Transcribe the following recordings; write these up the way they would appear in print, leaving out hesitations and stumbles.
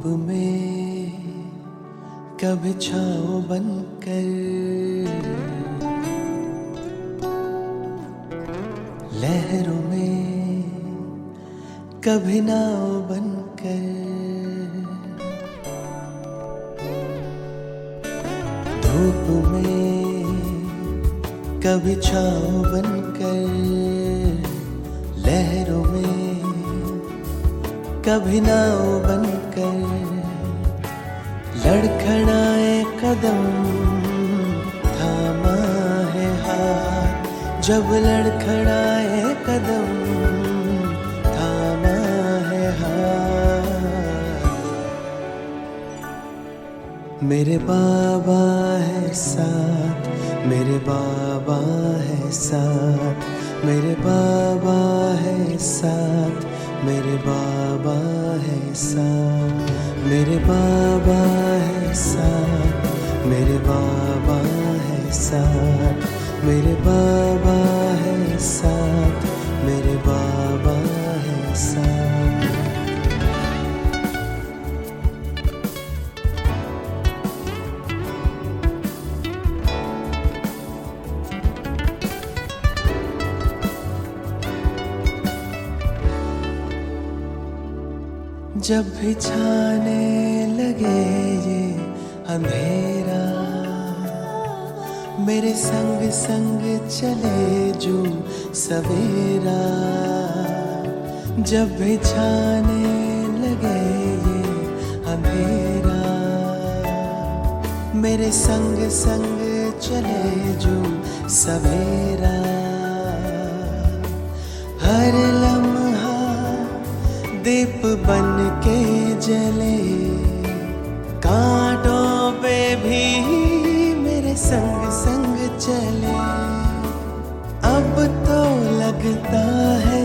में कभी छाँव बनकर, लहरों में कभी नाव बनकर, धूप में कभी छाँव बनकर, लहरों में कभी नाव बनकर, लड़खड़ाए कदम थामा है हाथ, जब लड़खड़ाए कदम थामा है हाथ। मेरे बाबा है साथ, मेरे बाबा है साथ, मेरे बाबा है साथ, मेरे बाबा है साथ, मेरे बाबा है साथ, मेरे बाबा है साथ, मेरे बाबा है साथ, मेरे बाबा है साथ। जब भी छाने लगे ये अंधेरा, मेरे संग संग चले जो सवेरा। जब भी छाने लगे ये अंधेरा, मेरे संग संग चले जो सवेरा। हर लम्हा दीप बन के जले, कांटों पे भी मेरे संग संग चले। अब तो लगता है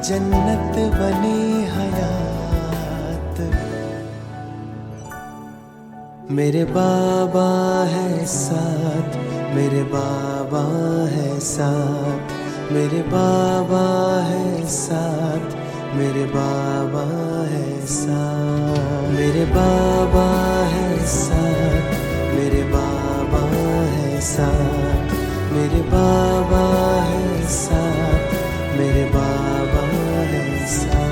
जन्नत बनी हयात। मेरे बाबा है साथ, मेरे बाबा है साथ, मेरे बाबा है साथ, मेरे बाबा है साथ, मेरे बाबा है साथ, मेरे बाबा है साथ, मेरे बाबा है साथ, मेरे बाबा है साथ।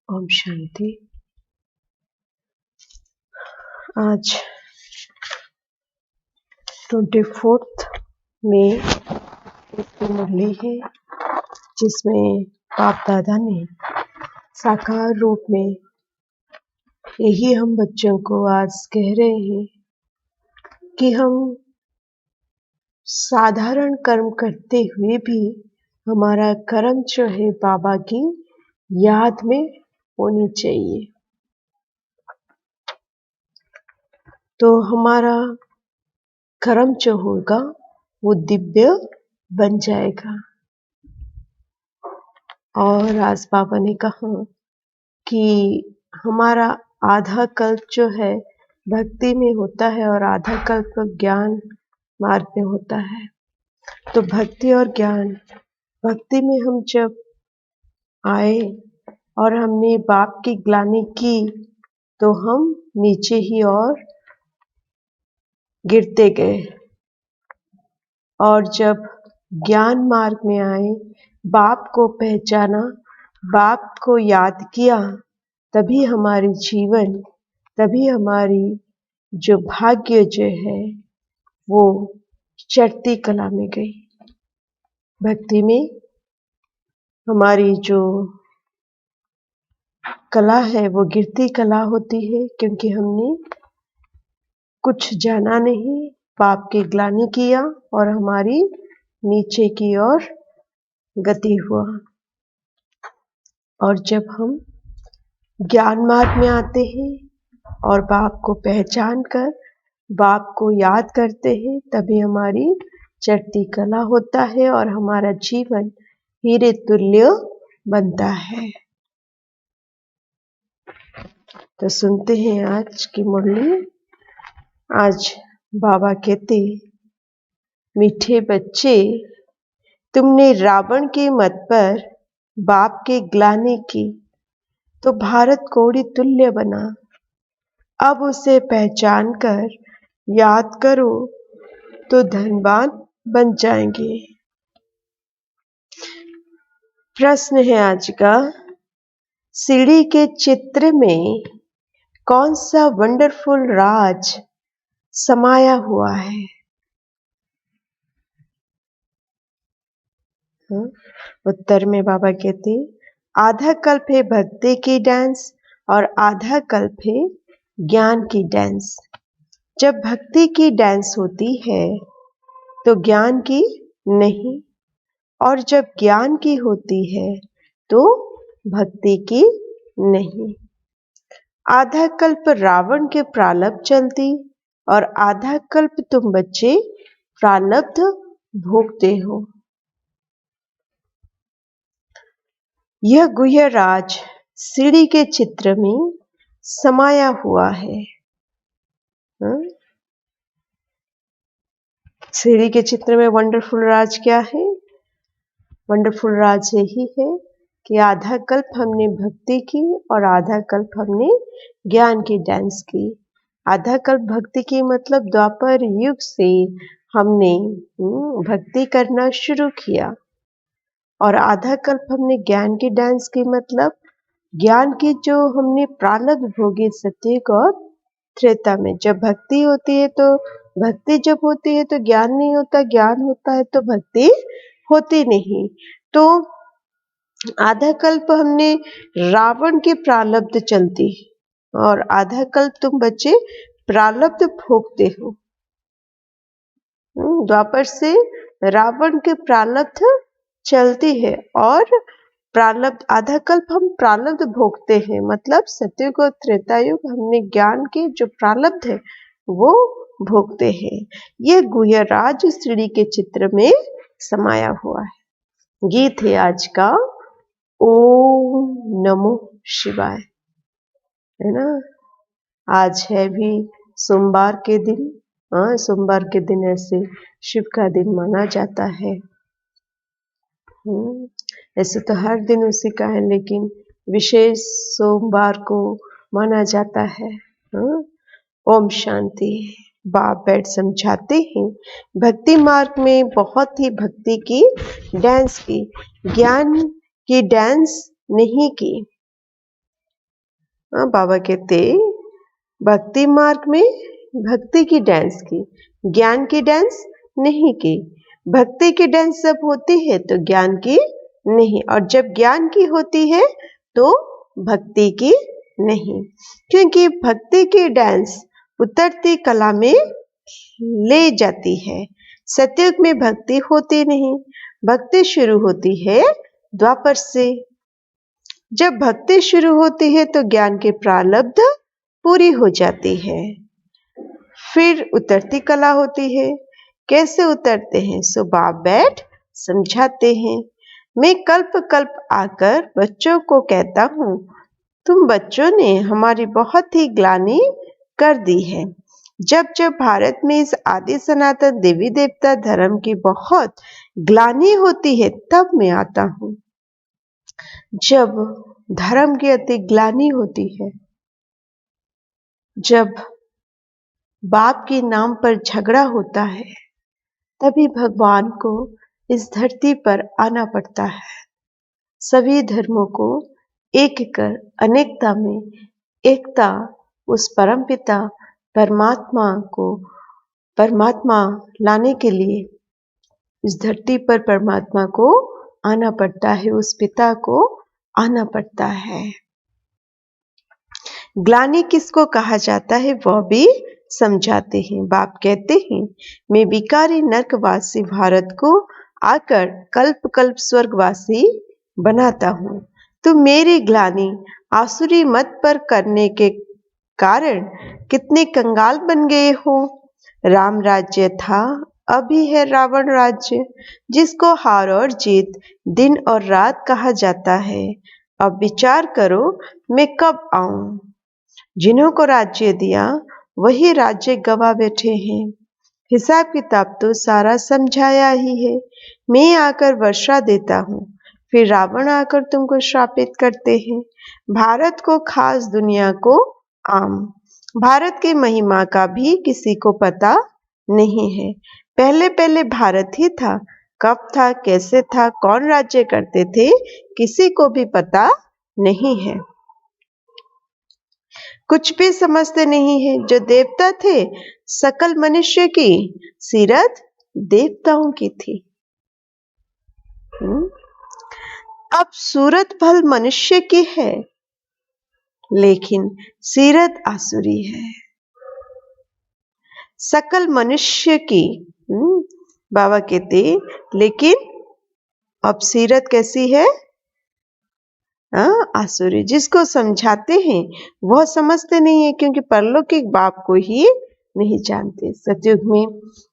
ओम शांति। आज 24 में एक मुरली है जिसमें बाप दादा ने साकार रूप में यही हम बच्चों को आज कह रहे हैं कि हम साधारण कर्म करते हुए भी हमारा कर्म जो है बाबा की याद में होनी चाहिए, तो हमारा कर्म जो होगा वो दिव्य बन जाएगा। और आज बाबा ने कहा कि हमारा आधा कल्प जो है भक्ति में होता है और आधा कल्प ज्ञान मार्ग में होता है। तो भक्ति और ज्ञान, भक्ति में हम जब आए और हमने बाप की ग्लानि की तो हम नीचे ही और गिरते गए, और जब ज्ञान मार्ग में आए, बाप को पहचाना, बाप को याद किया, तभी हमारी जीवन, तभी हमारी जो भाग्य जो है वो चढ़ती कला में गई। भक्ति में हमारी जो कला है वो गिरती कला होती है, क्योंकि हमने कुछ जाना नहीं, पाप की ग्लानि किया और हमारी नीचे की ओर गति हुआ। और जब हम ज्ञान मार्ग में आते हैं और बाप को पहचान कर बाप को याद करते हैं, तभी हमारी चढ़ती कला होता है और हमारा जीवन हीरे तुल्य बनता है। तो सुनते हैं आज की मुरली। आज बाबा कहते, मीठे बच्चे, तुमने रावण के मत पर बाप के ग्लानि की तो भारत कौड़ी तुल्य बना। अब उसे पहचान कर याद करो तो धनवान बन जाएंगे। प्रश्न है आज का, सीढ़ी के चित्र में कौन सा वंडरफुल राज समाया हुआ है? उत्तर में बाबा कहते, आधा कल्प है भक्ति की डांस और आधा कल्प है ज्ञान की डांस। जब भक्ति की डांस होती है तो ज्ञान की नहीं, और जब ज्ञान की होती है तो भक्ति की नहीं। आधा कल्प रावण के प्रारब्ध चलती और आधा कल्प तुम बच्चे प्रारब्ध भोगते हो। यह गुह्य राज सीढ़ी के चित्र में समाया हुआ है। सीढ़ी के चित्र में वंडरफुल राज क्या है? वंडरफुल राज यही है कि आधा कल्प हमने भक्ति की और आधा कल्प हमने ज्ञान की डांस की। आधा कल्प भक्ति की मतलब द्वापर युग से हमने भक्ति करना शुरू किया, और आधा कल्प हमने ज्ञान की डांस की मतलब ज्ञान की जो हमने प्रारब्ध भोगी सतयुग और त्रेता में। जब भक्ति होती है तो भक्ति जब होती है तो ज्ञान नहीं होता, ज्ञान होता है तो भक्ति होती नहीं। तो आधा कल्प हमने रावण के प्रारब्ध चलती और आधा कल्प तुम बच्चे प्रारब्ध भोगते हो। द्वापर से रावण के प्रारब्ध चलती है और प्रारब्ध आधा कल्प हम प्रारब्ध भोगते हैं, मतलब सतयुग और त्रेता युग हमने ज्ञान के जो प्रारब्ध है वो भोगते हैं। ये गुह्य राज सीढ़ी के चित्र में समाया हुआ है। गीत है आज का, ओम नमो शिवाय, है ना। आज है भी सोमवार के दिन। सोमवार के दिन ऐसे शिव का दिन माना जाता है। ऐसे तो हर दिन उसी का है, लेकिन विशेष सोमवार को माना जाता है। ओम शांति। बाप बैठ समझाते हैं, भक्ति मार्ग में बहुत ही भक्ति की डांस की, ज्ञान की डांस नहीं की। बाबा कहते, भक्ति मार्ग में भक्ति की डांस की, ज्ञान की डांस नहीं की। भक्ति की डांस जब होती है तो ज्ञान की नहीं, और जब ज्ञान की होती है तो भक्ति की नहीं, क्योंकि भक्ति की डांस उतरती कला में ले जाती है। सतयुग में भक्ति होती नहीं, भक्ति शुरू होती है द्वापर से। जब भक्ति शुरू होती है तो ज्ञान के प्रारब्ध पूरी हो जाती है, फिर उतरती कला होती है। कैसे उतरते हैं सो बाप बैठ समझाते हैं। मैं कल्प कल्प आकर बच्चों को कहता हूँ, तुम बच्चों ने हमारी बहुत ही ग्लानि कर दी है। जब जब भारत में इस आदि सनातन देवी देवता धर्म की बहुत ग्लानि होती है तब मैं आता हूँ। जब धर्म की अति ग्लानि होती है, जब बाप के नाम पर झगड़ा होता है, तभी भगवान को इस धरती पर आना पड़ता है। सभी धर्मों को एक कर अनेकता में एकता उस परमपिता परमात्मा लाने के लिए इस धरती पर परमात्मा को आना पड़ता है, उस पिता को आना पड़ता है। ग्लानि किसको कहा जाता है वह भी समझाते हैं। बाप कहते हैं, मैं विकारी नरकवासी भारत को आकर कल्प कल्प स्वर्गवासी बनाता हूँ। तुम मेरी ग्लानि आसुरी मत पर करने के कारण कितने कंगाल बन गए हो। राम राज्य था, अभी है रावण राज्य, जिसको हार और जीत दिन और रात कहा जाता है। अब विचार करो मैं कब आऊं। जिन्हों को राज्य दिया वही राज्य गवा बैठे हैं। हिसाब किताब तो सारा समझाया ही है। मैं आकर वर्षा देता हूँ, फिर रावण आकर तुमको श्रापित करते हैं। भारत को खास, दुनिया को आम। भारत की महिमा का भी किसी को पता नहीं है। पहले पहले भारत ही था। कब था, कैसे था, कौन राज्य करते थे, किसी को भी पता नहीं है। कुछ भी समझते नहीं है। जो देवता थे, सकल मनुष्य की सीरत देवताओं की थी। अब सूरत भल मनुष्य की है, लेकिन सीरत आसुरी है। सकल मनुष्य की, बाबा कहते, लेकिन अब सीरत कैसी है? आसुरी। जिसको समझाते हैं वह समझते नहीं है, क्योंकि परलौकिक बाप को ही नहीं जानते। सतयुग में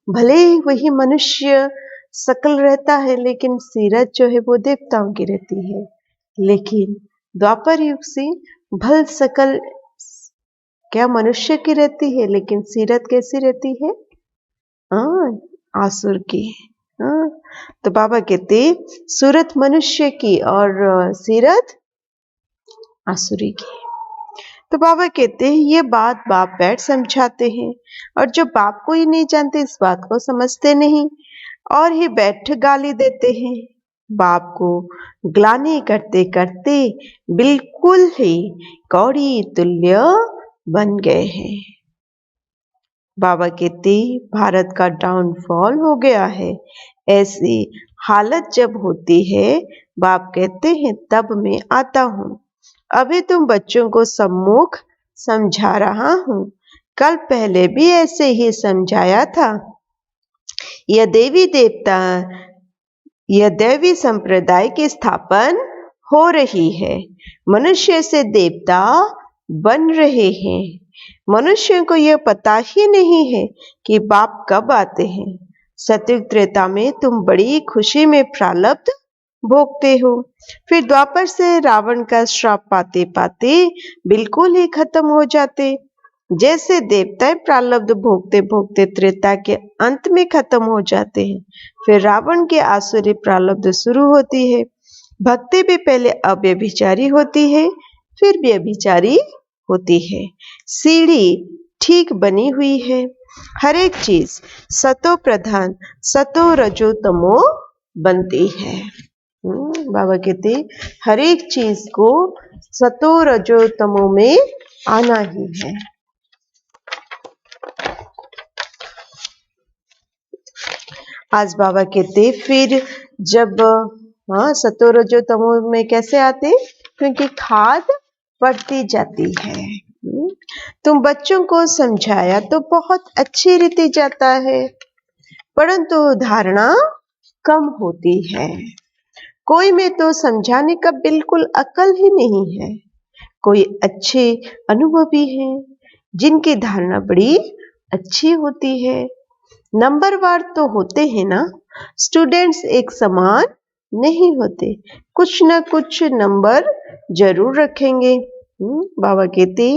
भले ही वही मनुष्य सकल रहता है, लेकिन सीरत जो है वो देवताओं की रहती है। लेकिन द्वापर युग से भल सकल क्या मनुष्य की रहती है, लेकिन सीरत कैसी रहती है? आसुर की। तो बाबा कहते सूरत मनुष्य की और सीरत आसुरी की। तो बाबा कहते हैं ये बात बाप बैठ समझाते हैं, और जो बाप को ही नहीं जानते इस बात को समझते नहीं, और ही बैठ गाली देते हैं। बाप को ग्लानि करते करते बिल्कुल ही कौड़ी तुल्य बन गए हैं। बाबा कहते भारत का डाउनफॉल हो गया है। ऐसी हालत जब होती है, बाप कहते हैं तब मैं आता हूँ। अभी तुम बच्चों को सम्मुख समझा रहा हूँ। कल पहले भी ऐसे ही समझाया था। यह देवी संप्रदाय की स्थापन हो रही है। मनुष्य से देवता बन रहे हैं। मनुष्यों को यह पता ही नहीं है कि बाप कब आते हैं। सतयुग त्रेता में तुम बड़ी खुशी में प्रारब्ध भोगते हो, फिर द्वापर से रावण का श्राप पाते पाते बिल्कुल ही खत्म हो जाते। जैसे देवता प्रारब्ध भोगते भोगते त्रेता के अंत में खत्म हो जाते हैं, फिर रावण के आसुरी प्रारब्ध शुरू होती है। भक्ति भी पहले अव्यभिचारी होती है, फिर व्यभिचारी होती है। सीढ़ी ठीक बनी हुई है। हर एक चीज सतो प्रधान, सतो रजो तमो बनती है। बाबा कहते हर एक चीज को सतो रजो तमो में आना ही है। आज बाबा कहते फिर जब सतो रजो तमो में कैसे आते, क्योंकि खाद बढ़ती जाती है। तुम बच्चों को समझाया तो बहुत अच्छी रीति जाता है, परंतु धारणा कम होती है। कोई में तो समझाने का बिल्कुल अकल ही नहीं है। कोई अच्छे अनुभवी हैं जिनकी धारणा बड़ी अच्छी होती है। नंबरवार तो होते हैं ना, स्टूडेंट्स एक समान नहीं होते, कुछ ना कुछ नंबर जरूर रखेंगे। बाबा कहते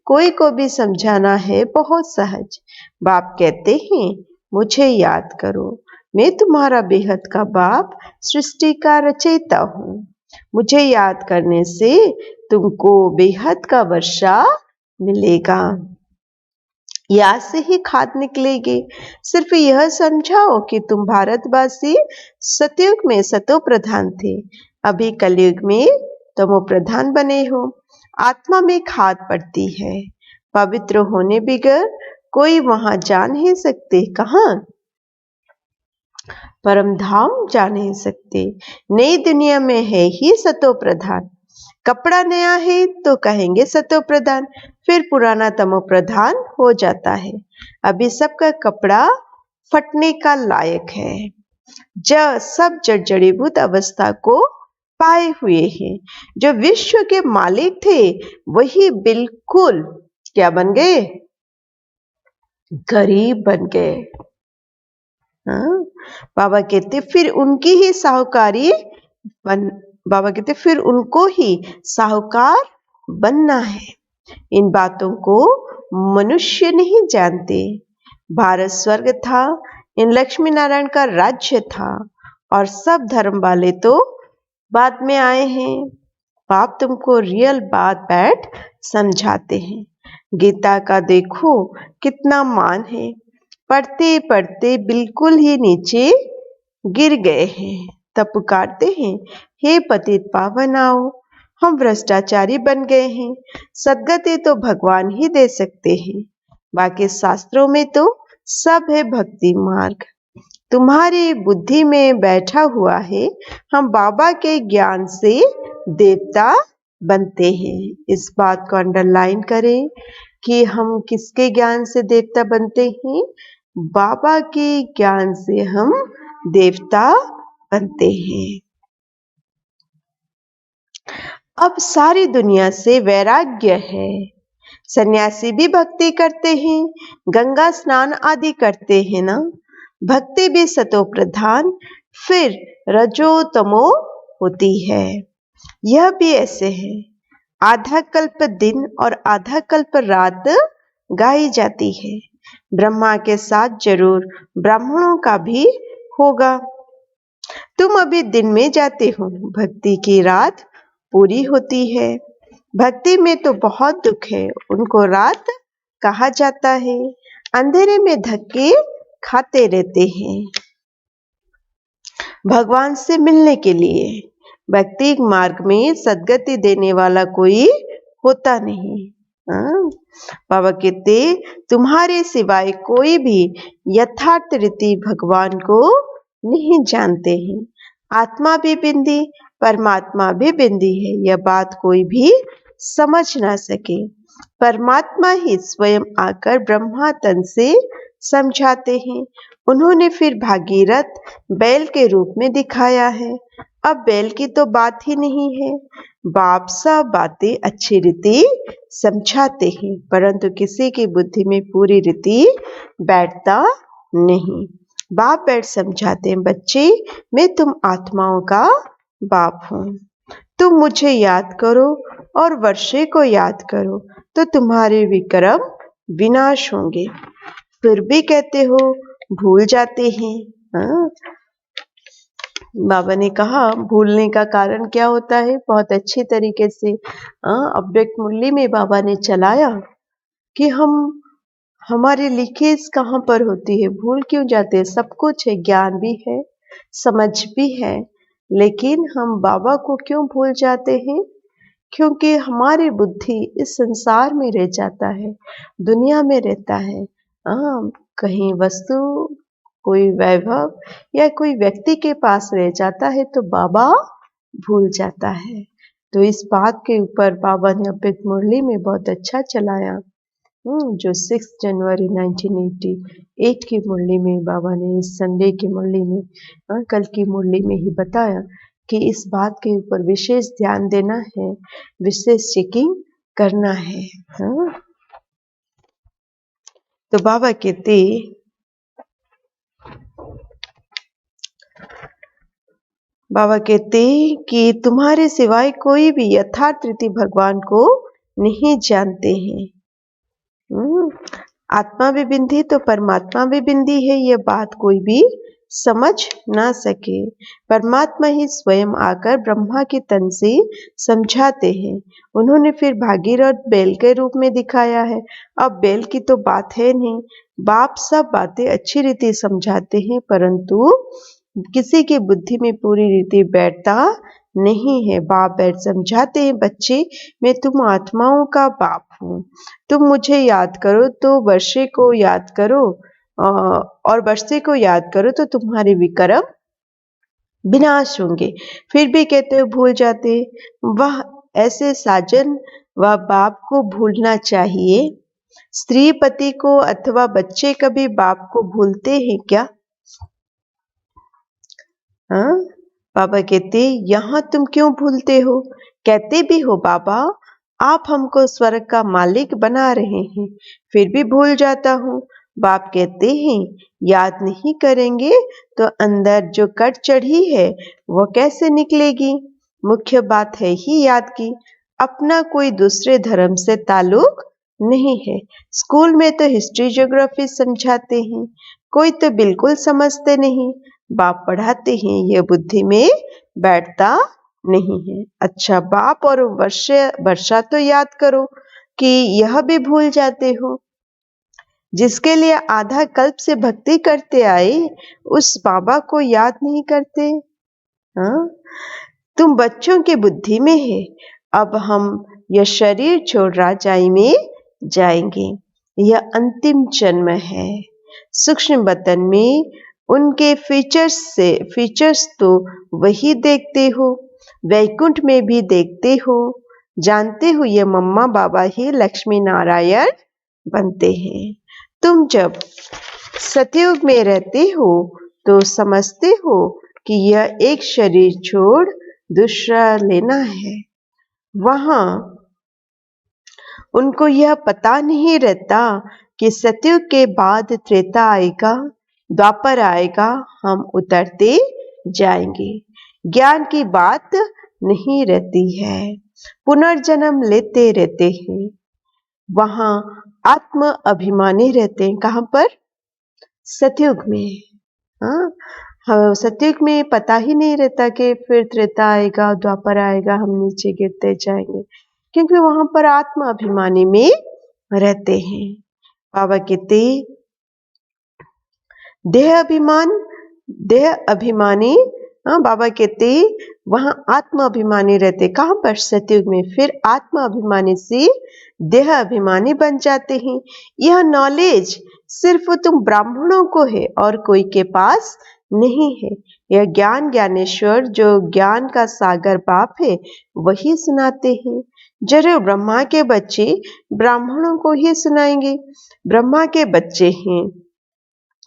कोई को भी समझाना है बहुत सहज। बाप कहते हैं मुझे याद करो, मैं तुम्हारा बेहद का बाप, सृष्टि का रचयिता हूँ। मुझे याद करने से तुमको बेहद का वर्षा मिलेगा, यहाँ से ही खाद निकलेगी। सिर्फ यह समझाओ कि तुम भारतवासी सतयुग में सतो प्रधान थे, अभी कलयुग में तमो प्रधान बने हो। आत्मा में खाद पड़ती है। पवित्र होने बगैर कोई वहां जा नहीं सकते। कहाँ? परम धाम जा नहीं सकते। नई दुनिया में है ही सतो प्रधान। कपड़ा नया है तो कहेंगे सतो प्रधान, फिर पुराना तमो प्रधान हो जाता है। अभी सबका कपड़ा फटने का लायक है। सब जड़ीभूत अवस्था को पाए हुए हैं। जो विश्व के मालिक थे वही बिल्कुल क्या बन गए? गरीब बन गए। बाबा कहते फिर उनकी ही साहूकारी बाबा कहते फिर उनको ही साहूकार बनना है। इन बातों को मनुष्य नहीं जानते। भारत स्वर्ग था, इन लक्ष्मी नारायण का राज्य था, और सब धर्म वाले तो बाद में आए हैं। बाप तुमको रियल बात बैठ समझाते हैं। गीता का देखो कितना मान है, पढ़ते पढ़ते बिल्कुल ही नीचे गिर गए हैं। तब पुकारते हैं, हे पतित पावन आओ, हम भ्रष्टाचारी बन गए हैं। सद्गति तो भगवान ही दे सकते हैं, बाकी शास्त्रों में तो सब है भक्ति मार्ग। तुम्हारी बुद्धि में बैठा हुआ है, हम बाबा के ज्ञान से देवता बनते हैं। इस बात को अंडरलाइन करें कि हम किसके ज्ञान से देवता बनते हैं? बाबा के ज्ञान से हम देवता बनते हैं। अब सारी दुनिया से वैराग्य है। सन्यासी भी भक्ति करते हैं, गंगा स्नान आदि करते हैं ना। भक्ति भी सतो प्रधान, फिर रजो तमो होती है। यह भी ऐसे है, आधा कल्प दिन और आधा कल्प रात गाई जाती है। ब्रह्मा के साथ जरूर ब्राह्मणों का भी होगा। तुम अभी दिन में जाते हो, भक्ति की रात पूरी होती है। भक्ति में तो बहुत दुख है, उनको रात कहा जाता है। अंधेरे में धक्के खाते रहते हैं भगवान से मिलने के लिए। भक्ति मार्ग में सद्गति देने वाला कोई होता नहीं। बाबा कहते, तुम्हारे सिवाय कोई भी यथार्थ रीति भगवान को नहीं जानते हैं। आत्मा भी बिंदी, परमात्मा भी बिंदी है, यह बात कोई भी समझ ना सके। परमात्मा ही स्वयं आकर ब्रह्मा तन से समझाते हैं। उन्होंने फिर भागीरथ बैल के रूप में दिखाया है। अब बैल की तो बात ही नहीं है। बाप सब बातें अच्छी रीति समझाते हैं, परंतु किसी की बुद्धि में पूरी रीति बैठता नहीं। बाप बैठ समझाते हैं, बच्चे मैं तुम आत्माओं का बाप हूँ। तुम मुझे याद करो और वर्षे को याद करो, तो तुम्हारे विक्रम विनाश होंगे। फिर भी कहते हो भूल जाते हैं। बाबा ने कहा भूलने का कारण क्या होता है, बहुत अच्छी तरीके से अव्यक्त मुरली में बाबा ने चलाया कि हमारी लिखित कहाँ पर होती है, भूल क्यों जाते हैं। सब कुछ है, ज्ञान भी है, समझ भी है, लेकिन हम बाबा को क्यों भूल जाते हैं? क्योंकि हमारी बुद्धि इस संसार में रह जाता है, दुनिया में रहता है। कहीं वस्तु, कोई वैभव या कोई व्यक्ति के पास रह जाता है तो बाबा भूल जाता है। तो इस बात के ऊपर बाबा ने अव्यक्त मुरली में बहुत अच्छा चलाया। जो 6 जनवरी 1988 की मुरली में बाबा ने, इस संडे की मुरली में, कल की मुरली में ही बताया कि इस बात के ऊपर विशेष ध्यान देना है, विशेष चेकिंग करना है। तो बाबा कहते, कि तुम्हारे सिवाय कोई भी यथार्थ रीति भगवान को नहीं जानते हैं। आत्मा भी बिंदी तो परमात्मा भी बिंदी है, यह बात कोई भी समझ ना सके। परमात्मा ही स्वयं आकर ब्रह्मा के तन से समझाते हैं। उन्होंने फिर भागीरथ बैल के रूप में दिखाया है। अब बैल की तो बात है नहीं, बाप सब बातें अच्छी रीति समझाते हैं, परंतु किसी की बुद्धि में पूरी रीति बैठता नहीं है। बाप बैठ समझाते हैं, बच्चे मैं तुम आत्माओं का बाप हूँ। तुम मुझे याद करो तो वर्षे को याद करो, और वर्षे को याद करो तो तुम्हारे विक्रम विनाश होंगे। फिर भी कहते हो भूल जाते। वह ऐसे साजन व बाप को भूलना चाहिए। स्त्री पति को अथवा बच्चे कभी बाप को भूलते हैं क्या? बाबा कहते, यहाँ तुम क्यों भूलते हो? कहते भी हो बाबा आप हमको स्वर्ग का मालिक बना रहे हैं, फिर भी भूल जाता हूँ। बाप कहते हैं याद नहीं करेंगे तो अंदर जो कट चढ़ी है वो कैसे निकलेगी? मुख्य बात है ही याद की। अपना कोई दूसरे धर्म से ताल्लुक नहीं है। स्कूल में तो हिस्ट्री ज्योग्राफी समझाते हैं, कोई तो बिल्कुल समझते नहीं। बाप पढ़ाते हैं, यह बुद्धि में बैठता नहीं है। अच्छा बाप और वर्षा तो याद करो कि यह भी भूल जाते हो। जिसके लिए आधा कल्प से भक्ति करते आए, उस बाबा को याद नहीं करते। हाँ, तुम बच्चों की बुद्धि में है। अब हम यह शरीर छोड़ राजाई में जाएंगे। यह अंतिम जन्म है। सूक्ष्म बतन में उनके फीचर्स तो वही देखते हो, वैकुंठ में भी देखते हो। जानते हो ये मम्मा बाबा ही लक्ष्मी नारायण बनते हैं। तुम जब सतयुग में रहते हो तो समझते हो कि यह एक शरीर छोड़ दूसरा लेना है। वहां उनको यह पता नहीं रहता कि सतयुग के बाद त्रेता आएगा, द्वापर आएगा, हम उतरते जाएंगे। ज्ञान की बात नहीं रहती है, पुनर्जन्म लेते रहते हैं। वहां आत्म अभिमानी रहते हैं। कहां पर? सतयुग में। हाँ, सतयुग में पता ही नहीं रहता कि फिर त्रेता आएगा, द्वापर आएगा, हम नीचे गिरते जाएंगे, क्योंकि वहां पर आत्म अभिमानी में रहते हैं। बाबा कहते देह अभिमानी। हाँ, बाबा कहते वहां आत्म अभिमानी रहते। कहां पर? सतयुग में। फिर आत्म अभिमानी से देह अभिमानी बन जाते हैं। यह नॉलेज सिर्फ तुम ब्राह्मणों को है और कोई के पास नहीं है। यह ज्ञान ज्ञानेश्वर जो ज्ञान का सागर बाप है वही सुनाते हैं। जरूर ब्रह्मा के बच्चे ब्राह्मणों को ही सुनाएंगे। ब्रह्मा के बच्चे हैं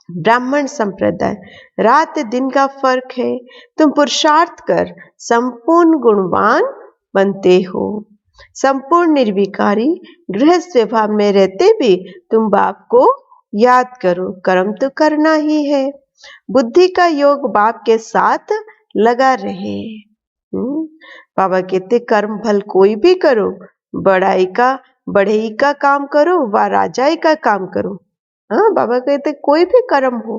ब्राह्मण संप्रदाय। रात दिन का फर्क है। तुम पुरुषार्थ कर संपूर्ण गुणवान बनते हो। संपूर्ण निर्विकारी गृहस्थ व्यवहार में रहते भी तुम बाप को याद करो। कर्म तो करना ही है। बुद्धि का योग बाप के साथ लगा रहे। बाबा कहते कर्म भल कोई भी करो, बढ़ई का काम करो व राजाई का काम करो। हाँ, बाबा कहते कोई भी कर्म हो,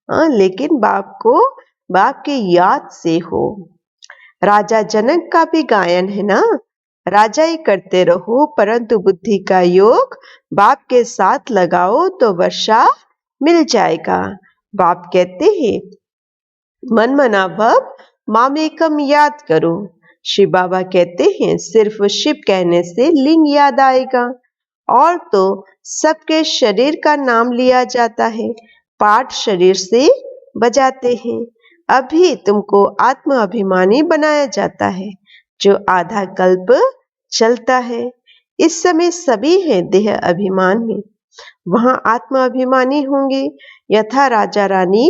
हाँ, लेकिन बाप की याद से हो। राजा जनक का भी गायन है ना, राजाई करते रहो परंतु बुद्धि का योग बाप के साथ लगाओ तो वर्षा मिल जाएगा। बाप कहते हैं मन मना भव मामेकम याद करो। शिव बाबा कहते हैं सिर्फ शिव कहने से लिंग याद आएगा। और तो सबके शरीर का नाम लिया जाता है, पाठ शरीर से बजाते हैं। अभी तुमको आत्म अभिमानी बनाया जाता है जो आधा कल्प चलता है। इस समय सभी हैं देह अभिमान में, वहां आत्म अभिमानी होंगे यथा राजा रानी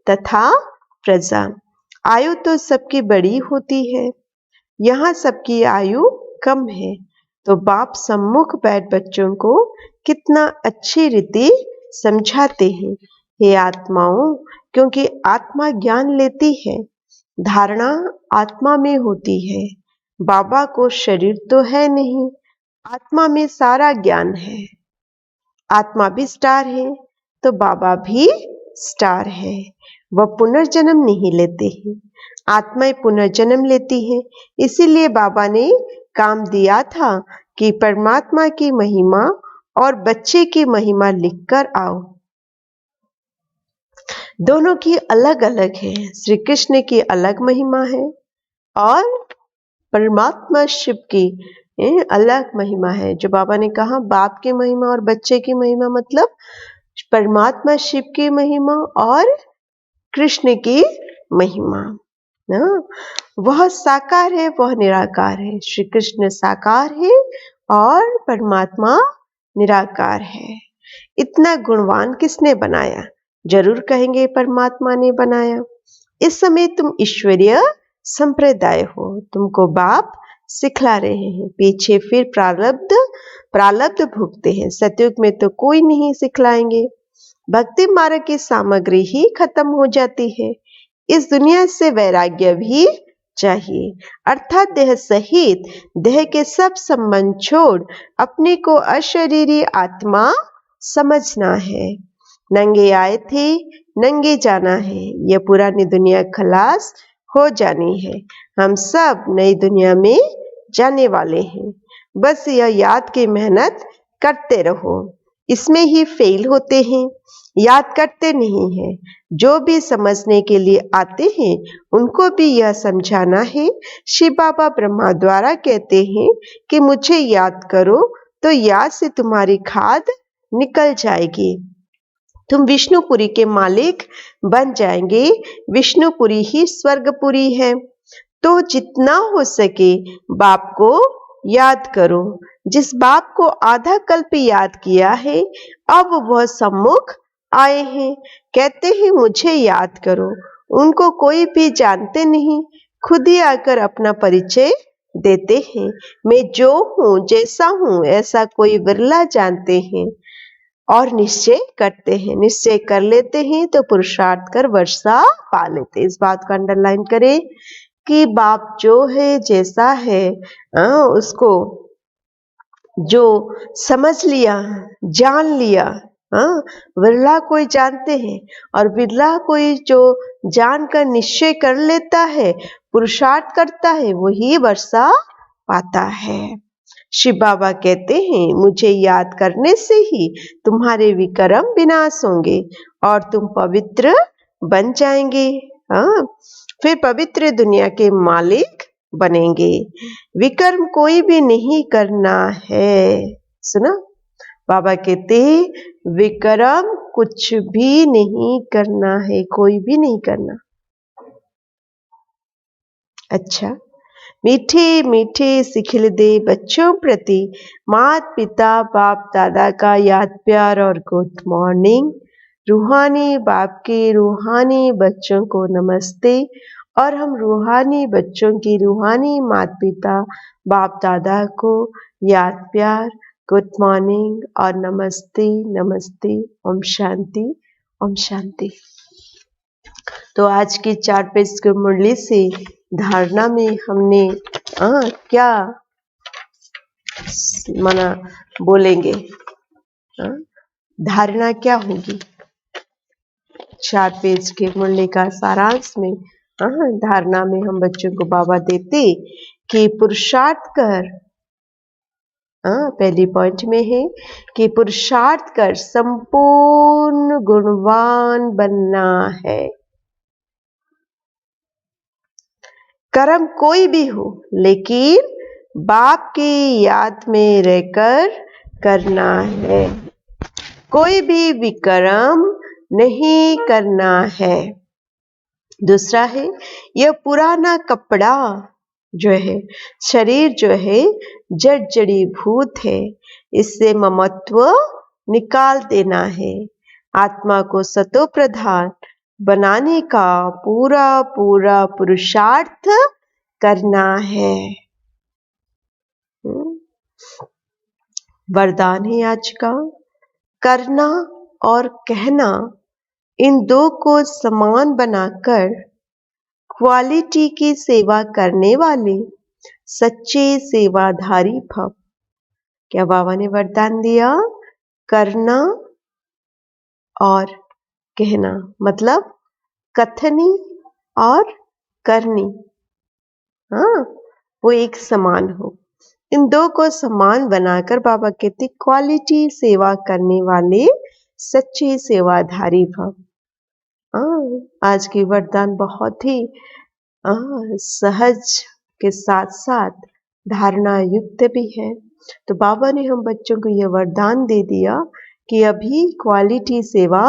तथा प्रजा। आयु तो सबकी बड़ी होती है, यहाँ सबकी आयु कम है। तो बाप सम्मुख बैठ बच्चों को कितना अच्छी रीति समझाते हैं। हे आत्माओं, क्योंकि आत्मा ज्ञान लेती है, धारणा आत्मा में होती है। बाबा को शरीर तो है नहीं, आत्मा में सारा ज्ञान है। आत्मा भी स्टार है तो बाबा भी स्टार है। वह पुनर्जन्म नहीं लेते हैं, आत्माएं पुनर्जन्म लेती है। इसीलिए बाबा ने काम दिया था कि परमात्मा की महिमा और बच्चे की महिमा लिखकर आओ। दोनों की अलग अलग है। श्री कृष्ण की अलग महिमा है और परमात्मा शिव की अलग महिमा है। जो बाबा ने कहा बाप की महिमा और बच्चे की महिमा, मतलब परमात्मा शिव की महिमा और कृष्ण की महिमा। वह साकार है, वह निराकार है। श्री कृष्ण साकार है और परमात्मा निराकार है। इतना गुणवान किसने बनाया? जरूर कहेंगे परमात्मा ने बनाया। इस समय तुम ईश्वरीय संप्रदाय हो, तुमको बाप सिखला रहे हैं। पीछे फिर प्रारब्ध भुगते हैं। सतयुग में तो कोई नहीं सिखलाएंगे। भक्ति मार्ग की सामग्री ही खत्म हो जाती है। इस दुनिया से वैराग्य भी चाहिए, अर्थात देह सहित देह के सब संबंध छोड़ अपने को अशरीरी आत्मा समझना है। नंगे आए थे, नंगे जाना है। यह पुरानी दुनिया खलास हो जानी है। हम सब नई दुनिया में जाने वाले हैं। बस यह याद की मेहनत करते रहो। इसमें ही फेल होते हैं, याद करते नहीं हैं। जो भी समझने के लिए आते हैं उनको भी यह समझाना है। शिव बाबा ब्रह्मा द्वारा कहते हैं कि मुझे याद करो तो याद से तुम्हारी खाद निकल जाएगी, तुम विष्णुपुरी के मालिक बन जाएंगे। विष्णुपुरी ही स्वर्गपुरी है। तो जितना हो सके बाप को याद करो। जिस बाप को आधा कल्प याद किया है अब वह सम्मुख आए हैं, कहते हैं मुझे याद करो। उनको कोई भी जानते नहीं, खुद ही आकर अपना परिचय देते हैं। मैं जो हूँ, जैसा हूँ, ऐसा कोई विरला जानते हैं और निश्चय करते हैं। निश्चय कर लेते हैं तो पुरुषार्थ कर वर्षा पा लेते। इस बात को अंडरलाइन करें कि बाप जो है, जैसा है, उसको जो समझ लिया, जान लिया, विरला कोई जानते हैं और विरला कोई जो जानकर निश्चय कर लेता है, पुरुषार्थ करता है, वही वर्षा पाता है। शिव बाबा कहते हैं मुझे याद करने से ही तुम्हारे विक्रम विनाश होंगे और तुम पवित्र बन जाएंगे। फिर पवित्र दुनिया के मालिक बनेंगे। विक्रम कोई भी नहीं करना है। सुना, बाबा कहते विक्रम कुछ भी नहीं करना है, कोई भी नहीं करना। अच्छा, मीठे मीठे सिखिलदे बच्चों प्रति माता पिता बाप दादा का याद प्यार और गुड मॉर्निंग। रूहानी बाप के रूहानी बच्चों को नमस्ते और हम रूहानी बच्चों की रूहानी माता पिता बाप दादा को याद प्यार, गुड मॉर्निंग और नमस्ते नमस्ते। ओम शांति, ओम शांति। तो आज की 4 पेज की मुरली से धारणा में हमने क्या माना बोलेंगे, धारणा क्या होगी? 4 पेज के मुरली का सारांश में धारणा में हम बच्चों को बाबा देते कि पुरुषार्थ कर, पहली पॉइंट में है कि पुरुषार्थ कर संपूर्ण गुणवान बनना है। कर्म कोई भी हो लेकिन बाप की याद में रहकर करना है। कोई भी विकर्म नहीं करना है। दूसरा है यह पुराना कपड़ा जो है, शरीर जो है जड़ जड़ी भूत है, इससे ममत्व निकाल देना है। आत्मा को सतो प्रधान बनाने का पूरा पूरा पुरुषार्थ करना है। वरदान है आज का, करना और कहना इन दो को समान बनाकर क्वालिटी की सेवा करने वाले सच्चे सेवाधारी भव। क्या बाबा ने वरदान दिया? करना और कहना, मतलब कथनी और करनी, वो एक समान हो। इन दो को समान बनाकर बाबा कहते क्वालिटी सेवा करने वाले सच्चे सेवाधारी भव। आज की वरदान बहुत ही सहज के साथ साथ धारणा युक्त भी है। तो बाबा ने हम बच्चों को यह वरदान दे दिया कि अभी क्वालिटी सेवा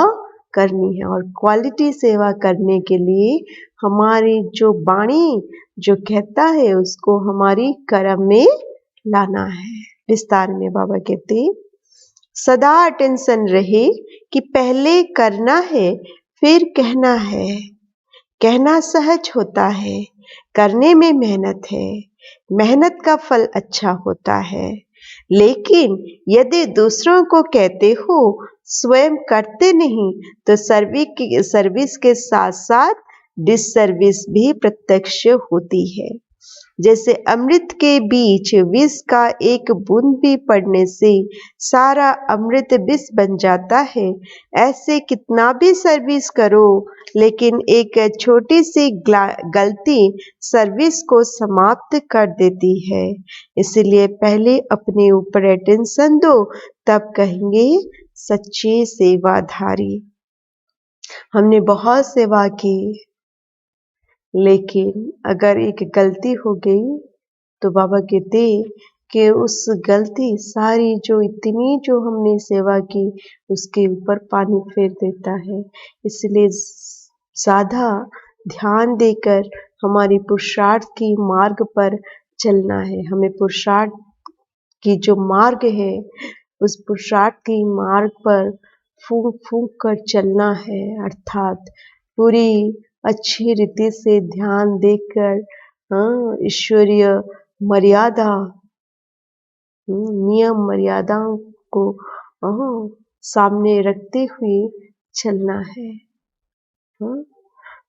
करनी है और क्वालिटी सेवा करने के लिए हमारी जो वाणी जो कहता है उसको हमारी कर्म में लाना है। विस्तार में बाबा कहते सदा अटेंशन रहे कि पहले करना है फिर कहना है। कहना सहज होता है, करने में मेहनत है, मेहनत का फल अच्छा होता है। लेकिन यदि दूसरों को कहते हो, स्वयं करते नहीं तो सर्विस के साथ साथ डिससर्विस भी प्रत्यक्ष होती है। जैसे अमृत के बीच विष का एक बूंद भी पड़ने से सारा अमृत विष बन जाता है, ऐसे कितना भी सर्विस करो लेकिन एक छोटी सी गलती सर्विस को समाप्त कर देती है। इसलिए पहले अपने ऊपर अटेंशन दो, तब कहेंगे सच्चे सेवाधारी। हमने बहुत सेवा की, लेकिन अगर एक गलती हो गई तो बाबा कहते कि उस गलती सारी जो इतनी जो हमने सेवा की उसके ऊपर पानी फेर देता है। इसलिए ज़्यादा ध्यान देकर हमारी पुरुषार्थ की मार्ग पर चलना है। हमें पुरुषार्थ की जो मार्ग है उस पुरुषार्थ की मार्ग पर फूंक फूंक कर चलना है, अर्थात पूरी अच्छी रीति से ध्यान देकर ईश्वरीय मर्यादा, नियम मर्यादाओं को सामने रखते हुए चलना है।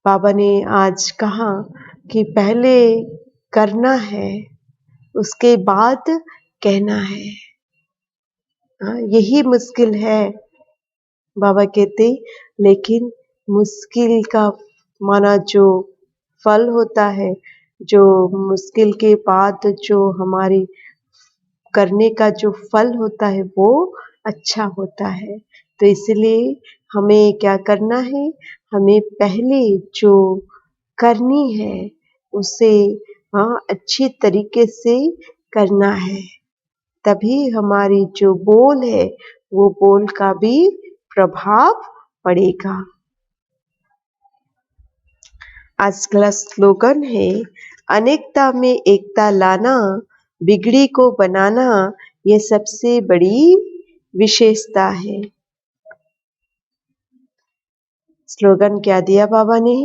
बाबा ने आज कहा कि पहले करना है, उसके बाद कहना है। यही मुश्किल है बाबा कहते, लेकिन मुश्किल का माना जो फल होता है, जो मुश्किल के बाद जो हमारी करने का जो फल होता है वो अच्छा होता है। तो इसलिए हमें क्या करना है, हमें पहले जो करनी है उसे अच्छी तरीके से करना है, तभी हमारी जो बोल है वो बोल का भी प्रभाव पड़ेगा। आज का स्लोगन है, अनेकता में एकता लाना, बिगड़ी को बनाना, ये सबसे बड़ी विशेषता है। स्लोगन क्या दिया बाबा ने?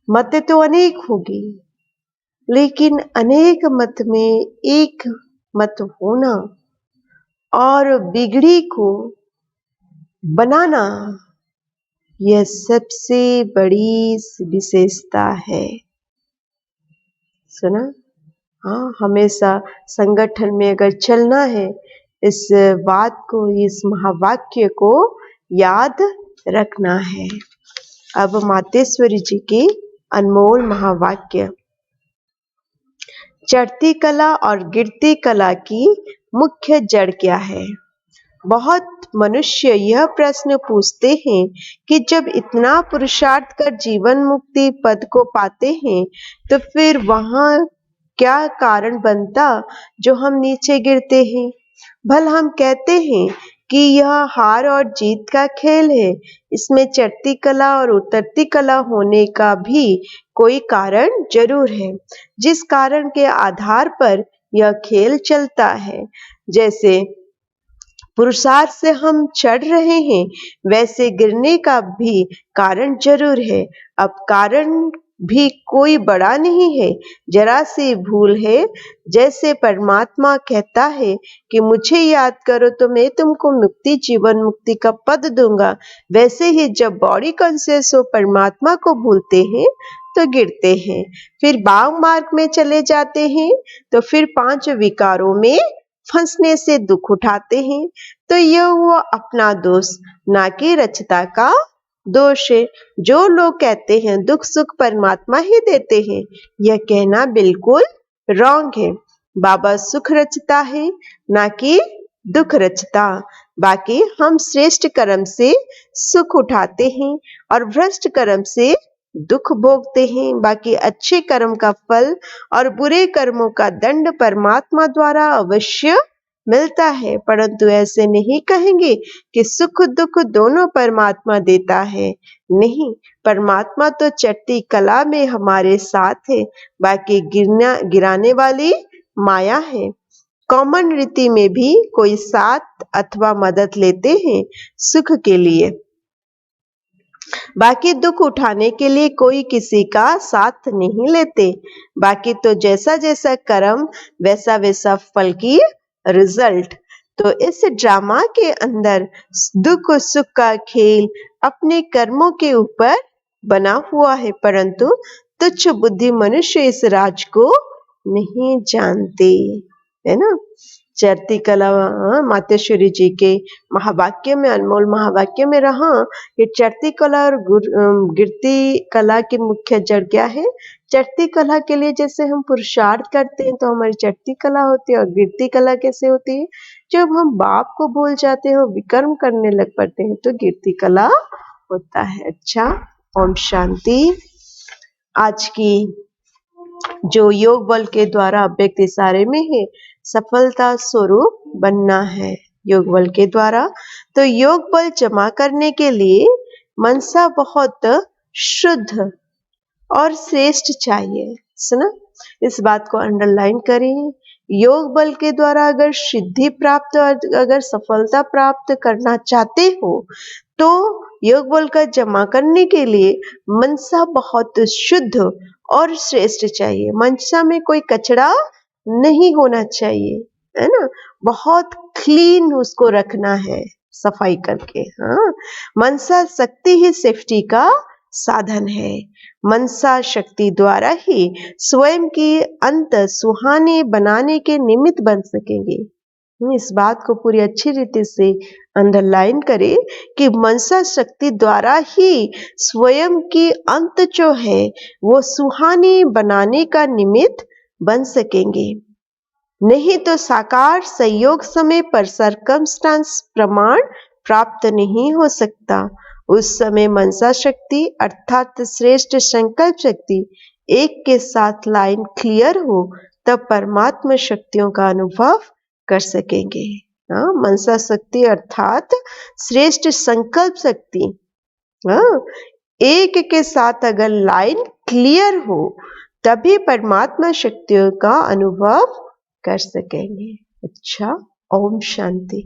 मत तो अनेक होगी, लेकिन अनेक मत में एक मत होना और बिगड़ी को बनाना, यह सबसे बड़ी विशेषता है। सुना? हाँ, हमेशा संगठन में अगर चलना है, इस बात को, इस महावाक्य को याद रखना है। अब मातेश्वरी जी के अनमोल महावाक्य। चढ़ती कला और गिरती कला की मुख्य जड़ क्या है? बहुत मनुष्य यह प्रश्न पूछते हैं कि जब इतना पुरुषार्थ कर जीवन मुक्ति पद को पाते हैं तो फिर वहां क्या कारण बनता जो हम नीचे गिरते हैं? भला हम कहते हैं कि यह हार और जीत का खेल है, इसमें चढ़ती कला और उतरती कला होने का भी कोई कारण जरूर है, जिस कारण के आधार पर यह खेल चलता है। जैसे पुरुषार्थ से हम चढ़ रहे हैं, वैसे गिरने का भी कारण जरूर है। अब कारण भी कोई बड़ा नहीं है, जरा सी भूल है। जैसे परमात्मा कहता है कि मुझे याद करो तो मैं तुमको मुक्ति, जीवन मुक्ति का पद दूंगा, वैसे ही जब बॉडी कॉन्शियस हो परमात्मा को भूलते हैं तो गिरते हैं, फिर बाग मार्ग में चले जाते हैं, तो फिर 5 विकारों में फंसने से दुख उठाते हैं। तो यह हुआ अपना दोष, ना कि रचता का दोष है। जो लोग कहते हैं दुख सुख परमात्मा ही देते हैं, यह कहना बिल्कुल रॉन्ग है। बाबा सुख रचता है, ना कि दुख रचता। बाकी हम श्रेष्ठ कर्म से सुख उठाते हैं और भ्रष्ट कर्म से दुख भोगते हैं। बाकी अच्छे कर्म का फल और बुरे कर्मों का दंड परमात्मा द्वारा अवश्य मिलता है, परंतु ऐसे नहीं कहेंगे कि सुख दुख दोनों परमात्मा देता है। नहीं, परमात्मा तो चढ़ती कला में हमारे साथ है, बाकी गिराने वाली माया है। कॉमन रीति में भी कोई साथ अथवा मदद लेते हैं सुख के लिए, बाकी दुख उठाने के लिए कोई किसी का साथ नहीं लेते। बाकी तो जैसा जैसा कर्म वैसा वैसा फल की रिजल्ट। तो इस ड्रामा के अंदर दुख सुख का खेल अपने कर्मों के ऊपर बना हुआ है, परंतु तुच्छ बुद्धि मनुष्य इस राज को नहीं जानते, है ना। चरती कला मातेश्वरी जी के महावाक्य में, अनमोल महावाक्य में रहा कि चरती कला और गिरती कला की मुख्य जड़ क्या है। चरती कला के लिए जैसे हम पुरुषार्थ करते हैं तो हमारी चरती कला होती है, और गिरती कला कैसे होती है, जब हम बाप को भूल जाते हैं, विकर्म करने लग पड़ते हैं, तो गिरती कला होता है। अच्छा, ओम शांति। आज की जो योग बल के द्वारा अव्यक्त इशारे में है, सफलता स्वरूप बनना है योग बल के द्वारा। तो योग बल जमा करने के लिए मनसा बहुत शुद्ध और श्रेष्ठ चाहिए, सुना, इस बात को अंडरलाइन करें। योग बल के द्वारा अगर सिद्धि प्राप्त और अगर सफलता प्राप्त करना चाहते हो तो योग बल का जमा करने के लिए मनसा बहुत शुद्ध और श्रेष्ठ चाहिए। मनसा में कोई कचरा नहीं होना चाहिए, है ना, बहुत क्लीन उसको रखना है, सफाई करके। हाँ, मनसा शक्ति ही सेफ्टी का साधन है। मनसा शक्ति द्वारा ही स्वयं की अंत सुहाने बनाने के निमित्त बन सकेंगे। इस बात को पूरी अच्छी रीति से अंडरलाइन करें कि मनसा शक्ति द्वारा ही स्वयं की अंत जो है वो सुहाने बनाने का निमित्त बन सकेंगे। नहीं तो साकार संयोग समय पर सरकमस्टांस प्रमाण प्राप्त नहीं हो सकता। उस समय मनसा शक्ति अर्थात श्रेष्ठ संकल्प शक्ति एक के साथ लाइन क्लियर हो तब परमात्मा शक्तियों का अनुभव कर सकेंगे। मनसा शक्ति अर्थात श्रेष्ठ संकल्प शक्ति एक के साथ अगर लाइन क्लियर हो तभी परमात्मा शक्तियों का अनुभव कर सकेंगे। अच्छा, ओम शांति।